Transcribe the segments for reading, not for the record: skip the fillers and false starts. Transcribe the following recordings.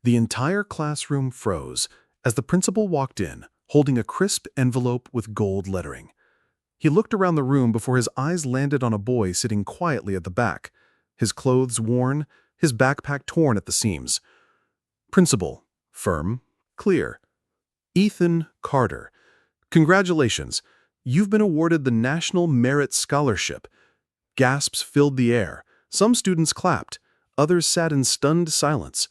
The entire classroom froze as the principal walked in, holding a crisp envelope with gold lettering. He looked around the room before his eyes landed on a boy sitting quietly at the back, his clothes worn, his backpack torn at the seams. Principal, firm, clear. Ethan Carter. Congratulations. You've been awarded the National Merit Scholarship. Gasps filled the air. Some students clapped. Others sat in stunned silence.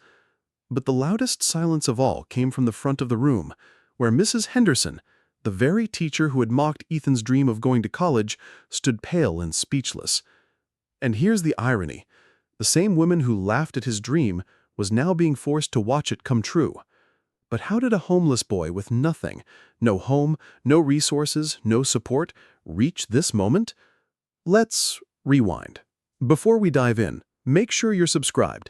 But the loudest silence of all came from the front of the room, where Mrs. Henderson, the very teacher who had mocked Ethan's dream of going to college, stood pale and speechless. And here's the irony. The same woman who laughed at his dream was now being forced to watch it come true. But how did a homeless boy with nothing, no home, no resources, no support, reach this moment? Let's rewind. Before we dive in, make sure you're subscribed.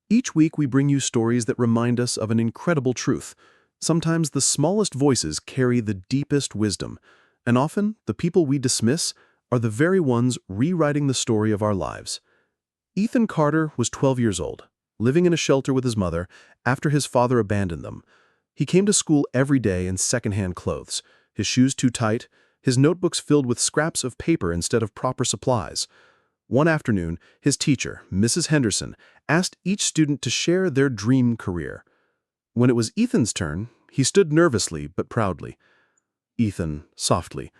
Each week we bring you stories that remind us of an incredible truth. Sometimes the smallest voices carry the deepest wisdom, and often the people we dismiss are the very ones rewriting the story of our lives. Ethan Carter was 12 years old, living in a shelter with his mother after his father abandoned them. He came to school every day in secondhand clothes, his shoes too tight, his notebooks filled with scraps of paper instead of proper supplies. One afternoon, his teacher, Mrs. Henderson, asked each student to share their dream career. When it was Ethan's turn, he stood nervously but proudly. Ethan, softly,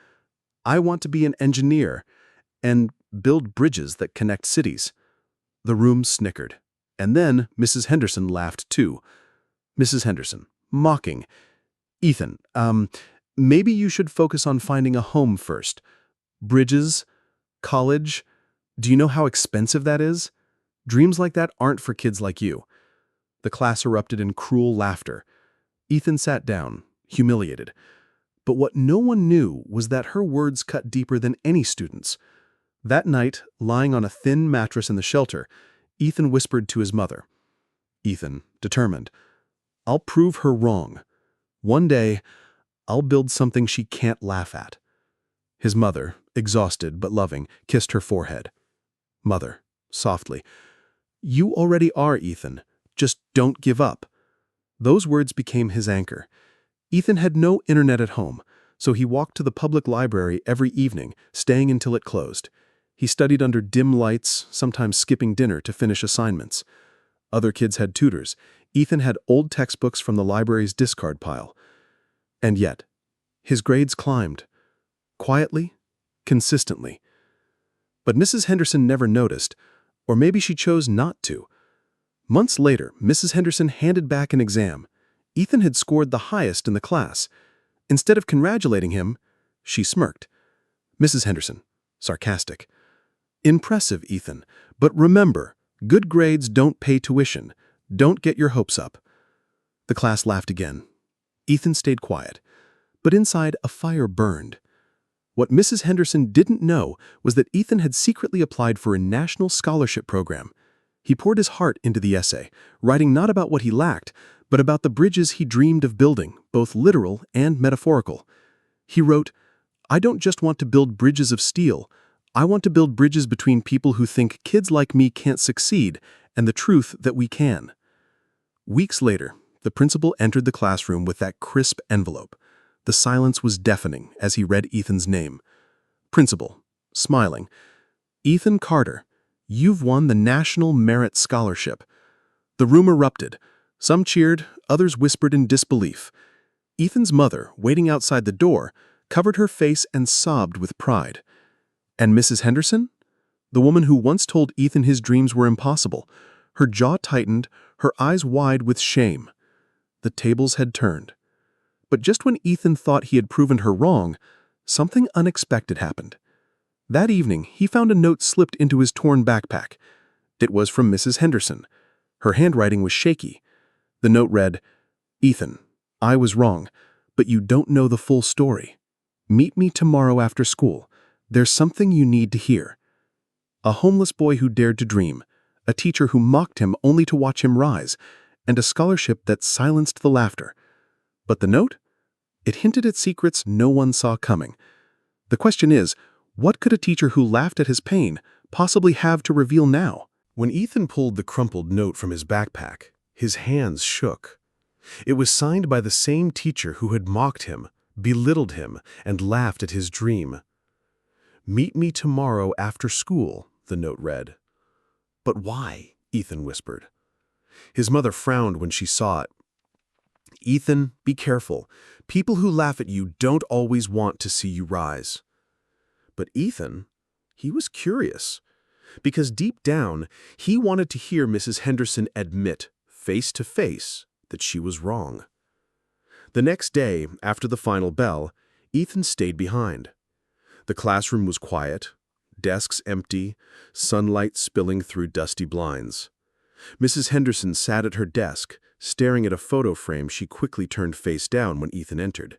"I want to be an engineer and build bridges that connect cities." The room snickered, and then Mrs. Henderson laughed too. Mrs. Henderson, mocking, "Ethan, maybe you should focus on finding a home first. Bridges, college, do you know how expensive that is? Dreams like that aren't for kids like you." The class erupted in cruel laughter. Ethan sat down, humiliated. But what no one knew was that her words cut deeper than any student's. That night, lying on a thin mattress in the shelter, Ethan whispered to his mother. Ethan, determined, "I'll prove her wrong. One day, I'll build something she can't laugh at." His mother, exhausted but loving, kissed her forehead. Mother, softly, "You already are, Ethan. Just don't give up." Those words became his anchor. Ethan had no internet at home, so he walked to the public library every evening, staying until it closed. He studied under dim lights, sometimes skipping dinner to finish assignments. Other kids had tutors. Ethan had old textbooks from the library's discard pile. And yet, his grades climbed. Quietly, consistently. But Mrs. Henderson never noticed, or maybe she chose not to. Months later, Mrs. Henderson handed back an exam. Ethan had scored the highest in the class. Instead of congratulating him, she smirked. Mrs. Henderson, sarcastic, "Impressive, Ethan, but remember, good grades don't pay tuition. Don't get your hopes up." The class laughed again. Ethan stayed quiet, but inside a fire burned. What Mrs. Henderson didn't know was that Ethan had secretly applied for a national scholarship program. He poured his heart into the essay, writing not about what he lacked, but about the bridges he dreamed of building, both literal and metaphorical. He wrote, "I don't just want to build bridges of steel. I want to build bridges between people who think kids like me can't succeed and the truth that we can." Weeks later, the principal entered the classroom with that crisp envelope. The silence was deafening as he read Ethan's name. Principal, smiling, "Ethan Carter, you've won the National Merit Scholarship." The room erupted. Some cheered, others whispered in disbelief. Ethan's mother, waiting outside the door, covered her face and sobbed with pride. And Mrs. Henderson? The woman who once told Ethan his dreams were impossible. Her jaw tightened, her eyes wide with shame. The tables had turned. But just when Ethan thought he had proven her wrong, something unexpected happened. That evening, he found a note slipped into his torn backpack. It was from Mrs. Henderson. Her handwriting was shaky. The note read, "Ethan, I was wrong, but you don't know the full story. Meet me tomorrow after school. There's something you need to hear." A homeless boy who dared to dream, a teacher who mocked him only to watch him rise, and a scholarship that silenced the laughter. But the note? It hinted at secrets no one saw coming. The question is, what could a teacher who laughed at his pain possibly have to reveal now? When Ethan pulled the crumpled note from his backpack, His hands shook. It was signed by the same teacher who had mocked him, belittled him, and laughed at his dream. "Meet me tomorrow after school," the note read. "But why?" Ethan whispered. His mother frowned when she saw it. "Ethan, be careful. People who laugh at you don't always want to see you rise." But Ethan, he was curious, because deep down, he wanted to hear Mrs. Henderson admit, face to face, that she was wrong. The next day, after the final bell, Ethan stayed behind. The classroom was quiet, desks empty, sunlight spilling through dusty blinds. Mrs. Henderson sat at her desk, staring at a photo frame she quickly turned face down when Ethan entered.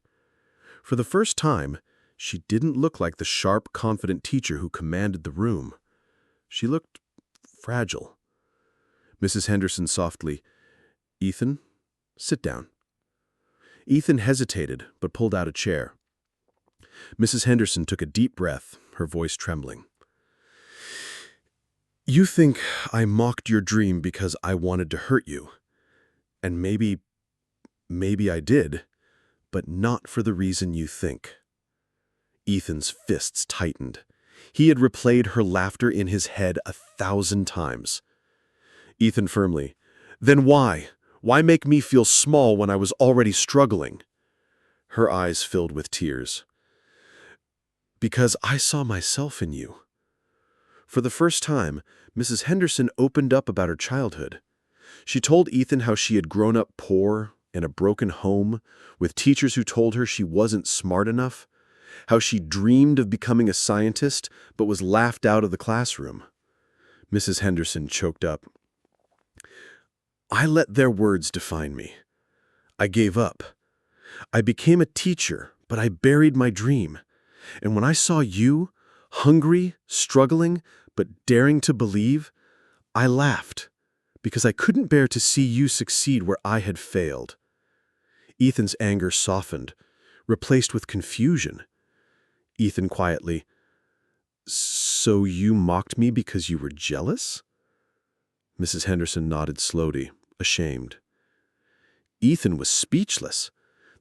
For the first time, she didn't look like the sharp, confident teacher who commanded the room. She looked fragile. Mrs. Henderson softly, "Ethan, sit down." Ethan hesitated, but pulled out a chair. Mrs. Henderson took a deep breath, her voice trembling. "You think I mocked your dream because I wanted to hurt you. And maybe I did, but not for the reason you think." Ethan's fists tightened. He had replayed her laughter in his head 1,000 times. Ethan firmly, "Then why? Why make me feel small when I was already struggling?" Her eyes filled with tears. "Because I saw myself in you." For the first time, Mrs. Henderson opened up about her childhood. She told Ethan how she had grown up poor, in a broken home, with teachers who told her she wasn't smart enough, how she dreamed of becoming a scientist but was laughed out of the classroom. Mrs. Henderson choked up. "I let their words define me. I gave up. I became a teacher, but I buried my dream. And when I saw you, hungry, struggling, but daring to believe, I laughed, because I couldn't bear to see you succeed where I had failed." Ethan's anger softened, replaced with confusion. Ethan quietly, "So you mocked me because you were jealous?" Mrs. Henderson nodded slowly, ashamed. Ethan was speechless.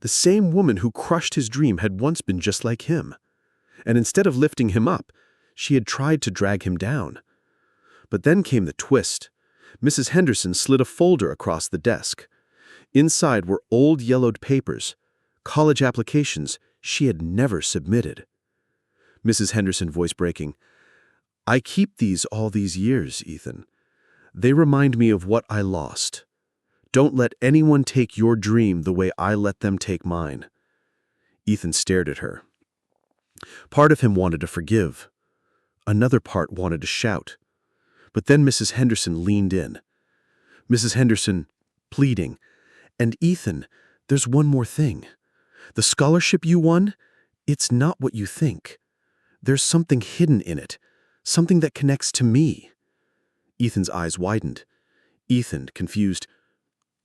The same woman who crushed his dream had once been just like him. And instead of lifting him up, she had tried to drag him down. But then came the twist. Mrs. Henderson slid a folder across the desk. Inside were old yellowed papers, college applications she had never submitted. Mrs. Henderson, voice breaking, "I keep these all these years, Ethan. They remind me of what I lost. Don't let anyone take your dream the way I let them take mine." Ethan stared at her. Part of him wanted to forgive. Another part wanted to shout. But then Mrs. Henderson leaned in. Mrs. Henderson, pleading, "And Ethan, there's one more thing. The scholarship you won, it's not what you think. There's something hidden in it, something that connects to me." Ethan's eyes widened. Ethan, confused,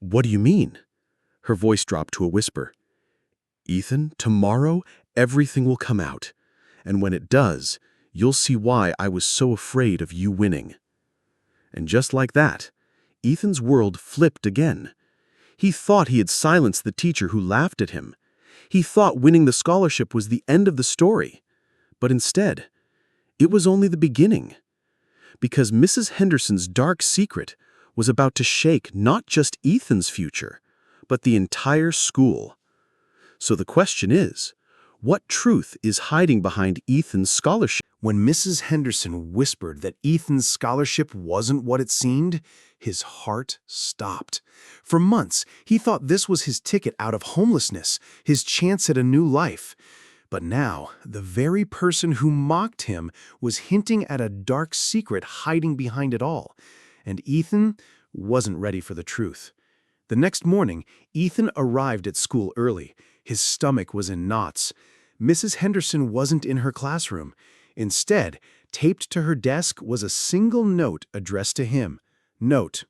"What do you mean?" Her voice dropped to a whisper. "Ethan, tomorrow everything will come out. And when it does, you'll see why I was so afraid of you winning." And just like that, Ethan's world flipped again. He thought he had silenced the teacher who laughed at him. He thought winning the scholarship was the end of the story. But instead, it was only the beginning. Because Mrs. Henderson's dark secret was about to shake not just Ethan's future, but the entire school. So the question is, what truth is hiding behind Ethan's scholarship? When Mrs. Henderson whispered that Ethan's scholarship wasn't what it seemed, his heart stopped. For months, he thought this was his ticket out of homelessness, his chance at a new life. But now, the very person who mocked him was hinting at a dark secret hiding behind it all. And Ethan wasn't ready for the truth. The next morning, Ethan arrived at school early. His stomach was in knots. Mrs. Henderson wasn't in her classroom. Instead, taped to her desk was a single note addressed to him. Note,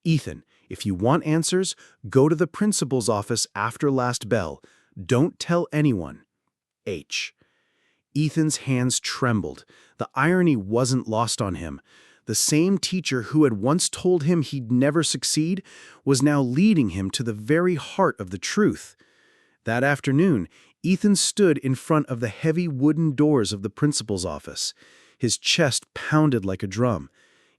"Ethan, if you want answers, go to the principal's office after last bell. Don't tell anyone. H." Ethan's hands trembled. The irony wasn't lost on him. The same teacher who had once told him he'd never succeed was now leading him to the very heart of the truth. That afternoon, Ethan stood in front of the heavy wooden doors of the principal's office. His chest pounded like a drum.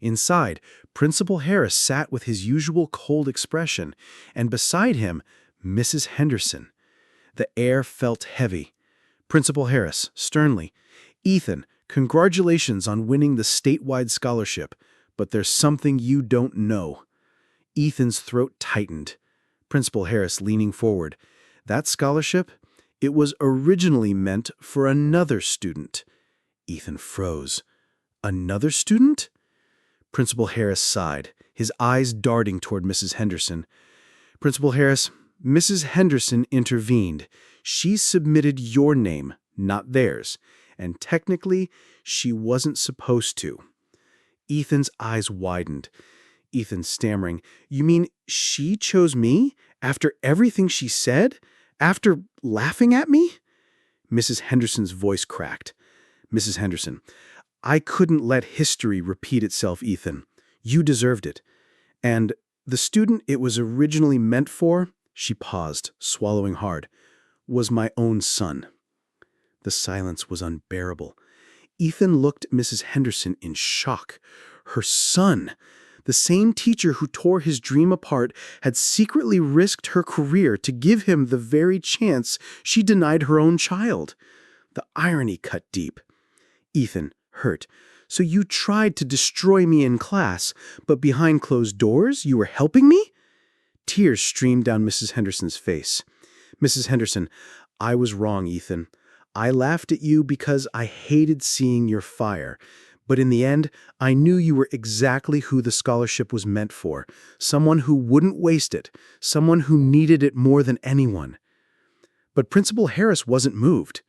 Inside, Principal Harris sat with his usual cold expression, and beside him, Mrs. Henderson. The air felt heavy. Principal Harris, sternly, "Ethan, congratulations on winning the statewide scholarship, but there's something you don't know." Ethan's throat tightened. Principal Harris leaning forward, "That scholarship? It was originally meant for another student." Ethan froze. "Another student?" Principal Harris sighed, his eyes darting toward Mrs. Henderson. "Principal Harris, Mrs. Henderson intervened. She submitted your name, not theirs, and technically, she wasn't supposed to." Ethan's eyes widened. Ethan stammering, "You mean she chose me? After everything she said? After laughing at me?" Mrs. Henderson's voice cracked. "Mrs. Henderson, I couldn't let history repeat itself, Ethan. You deserved it. And the student it was originally meant for," she paused, swallowing hard, "was my own son." The silence was unbearable. Ethan looked at Mrs. Henderson in shock. Her son! The same teacher who tore his dream apart had secretly risked her career to give him the very chance she denied her own child. The irony cut deep. Ethan, hurt. "So you tried to destroy me in class, but behind closed doors you were helping me?" Tears streamed down Mrs. Henderson's face. "Mrs. Henderson, I was wrong, Ethan. I laughed at you because I hated seeing your fire. But in the end, I knew you were exactly who the scholarship was meant for. Someone who wouldn't waste it. Someone who needed it more than anyone." But Principal Harris wasn't moved.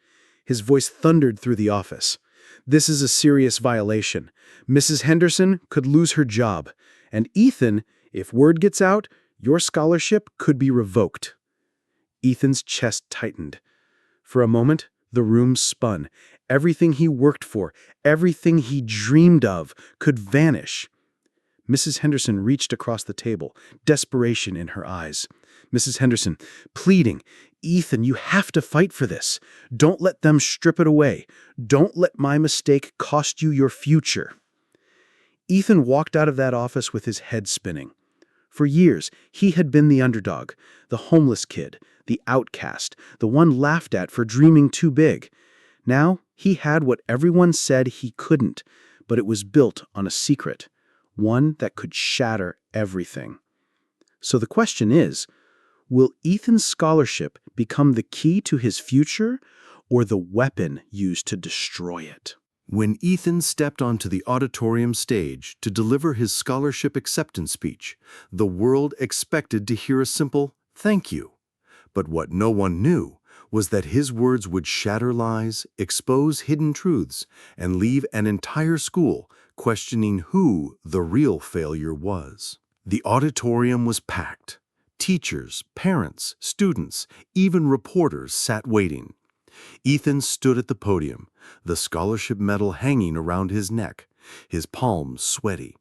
His voice thundered through the office. "This is a serious violation. Mrs. Henderson could lose her job. And Ethan, if word gets out, your scholarship could be revoked." Ethan's chest tightened. For a moment, the room spun. Everything he worked for, everything he dreamed of, could vanish. Mrs. Henderson reached across the table, desperation in her eyes. Mrs. Henderson, pleading, "Ethan, you have to fight for this. Don't let them strip it away. Don't let my mistake cost you your future." Ethan walked out of that office with his head spinning. For years, he had been the underdog, the homeless kid, the outcast, the one laughed at for dreaming too big. Now, he had what everyone said he couldn't, but it was built on a secret, one that could shatter everything. So the question is, will Ethan's scholarship become the key to his future or the weapon used to destroy it? When Ethan stepped onto the auditorium stage to deliver his scholarship acceptance speech, the world expected to hear a simple "thank you." But what no one knew was that his words would shatter lies, expose hidden truths, and leave an entire school questioning who the real failure was. The auditorium was packed. Teachers, parents, students, even reporters sat waiting. Ethan stood at the podium, the scholarship medal hanging around his neck, his palms sweaty.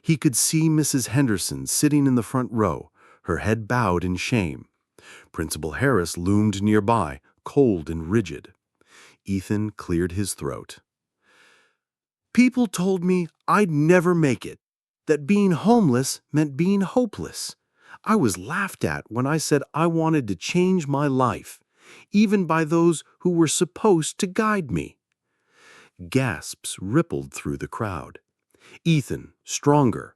He could see Mrs. Henderson sitting in the front row, her head bowed in shame. Principal Harris loomed nearby, cold and rigid. Ethan cleared his throat. "People told me I'd never make it, that being homeless meant being hopeless. I was laughed at when I said I wanted to change my life, even by those who were supposed to guide me." Gasps rippled through the crowd. Ethan, stronger.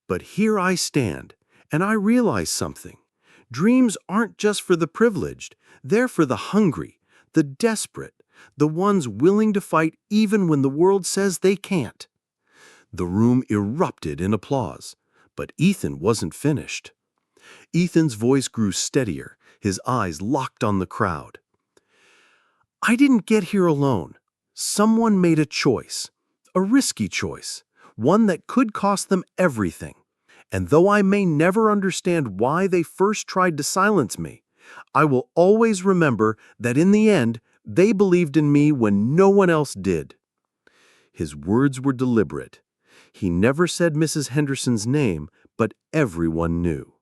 "But here I stand, and I realize something. Dreams aren't just for the privileged. They're for the hungry, the desperate, the ones willing to fight even when the world says they can't." The room erupted in applause, but Ethan wasn't finished. Ethan's voice grew steadier, his eyes locked on the crowd. "I didn't get here alone. Someone made a choice, a risky choice, one that could cost them everything. And though I may never understand why they first tried to silence me, I will always remember that in the end, they believed in me when no one else did." His words were deliberate. He never said Mrs. Henderson's name, but everyone knew.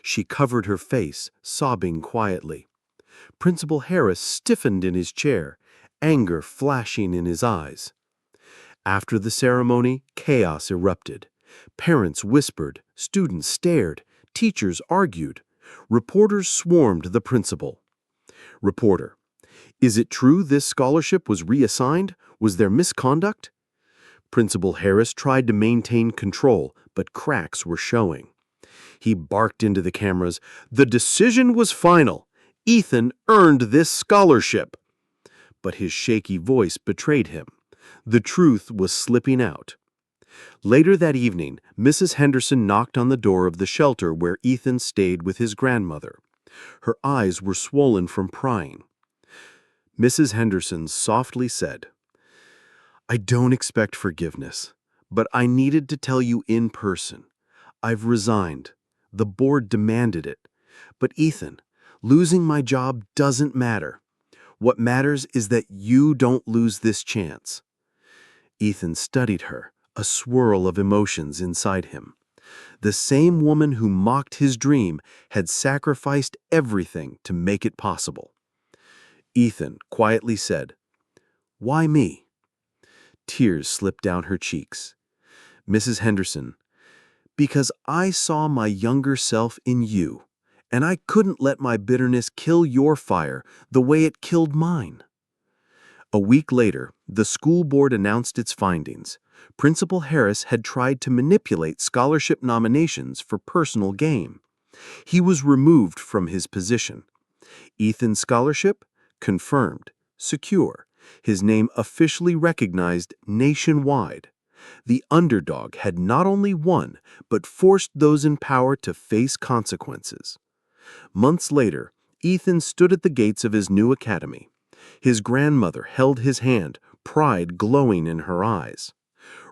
She covered her face, sobbing quietly. Principal Harris stiffened in his chair, anger flashing in his eyes. After the ceremony, chaos erupted. Parents whispered, students stared, teachers argued. Reporters swarmed the principal. Reporter: "Is it true this scholarship was reassigned? Was there misconduct?" Principal Harris tried to maintain control, but cracks were showing. He barked into the cameras, "The decision was final. Ethan earned this scholarship." But his shaky voice betrayed him. The truth was slipping out. Later that evening, Mrs. Henderson knocked on the door of the shelter where Ethan stayed with his grandmother. Her eyes were swollen from prying. Mrs. Henderson softly said, "I don't expect forgiveness, but I needed to tell you in person. I've resigned. The board demanded it. But Ethan, losing my job doesn't matter. What matters is that you don't lose this chance." Ethan studied her, a swirl of emotions inside him. The same woman who mocked his dream had sacrificed everything to make it possible. Ethan quietly said, "Why me?" Tears slipped down her cheeks. Mrs. Henderson: "Because I saw my younger self in you, and I couldn't let my bitterness kill your fire the way it killed mine." A week later, the school board announced its findings. Principal Harris had tried to manipulate scholarship nominations for personal gain. He was removed from his position. Ethan's scholarship? Confirmed. Secure. His name officially recognized nationwide. The underdog had not only won, but forced those in power to face consequences. Months later, Ethan stood at the gates of his new academy. His grandmother held his hand, pride glowing in her eyes.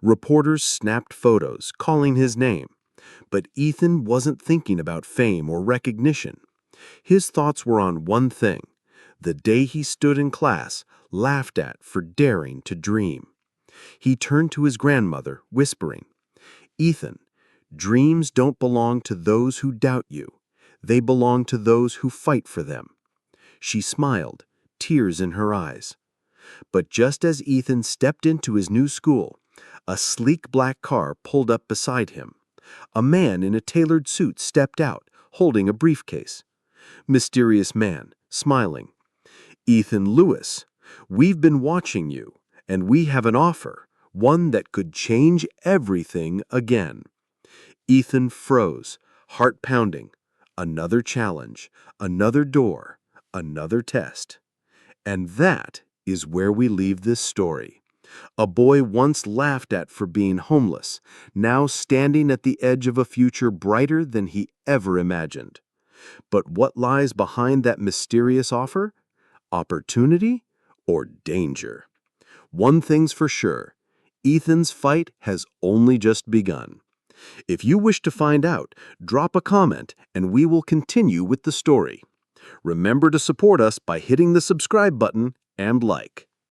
Reporters snapped photos, calling his name. But Ethan wasn't thinking about fame or recognition. His thoughts were on one thing: the day he stood in class, laughed at for daring to dream. He turned to his grandmother, whispering, "Ethan, dreams don't belong to those who doubt you. They belong to those who fight for them." She smiled, tears in her eyes. But just as Ethan stepped into his new school, a sleek black car pulled up beside him. A man in a tailored suit stepped out, holding a briefcase. Mysterious man, smiling. "Ethan Lewis, we've been watching you, and we have an offer, one that could change everything again." Ethan froze, heart pounding. Another challenge, another door, another test. And that is where we leave this story. A boy once laughed at for being homeless, now standing at the edge of a future brighter than he ever imagined. But what lies behind that mysterious offer? Opportunity or danger? One thing's for sure: Ethan's fight has only just begun. If you wish to find out, drop a comment and we will continue with the story. Remember to support us by hitting the subscribe button and like.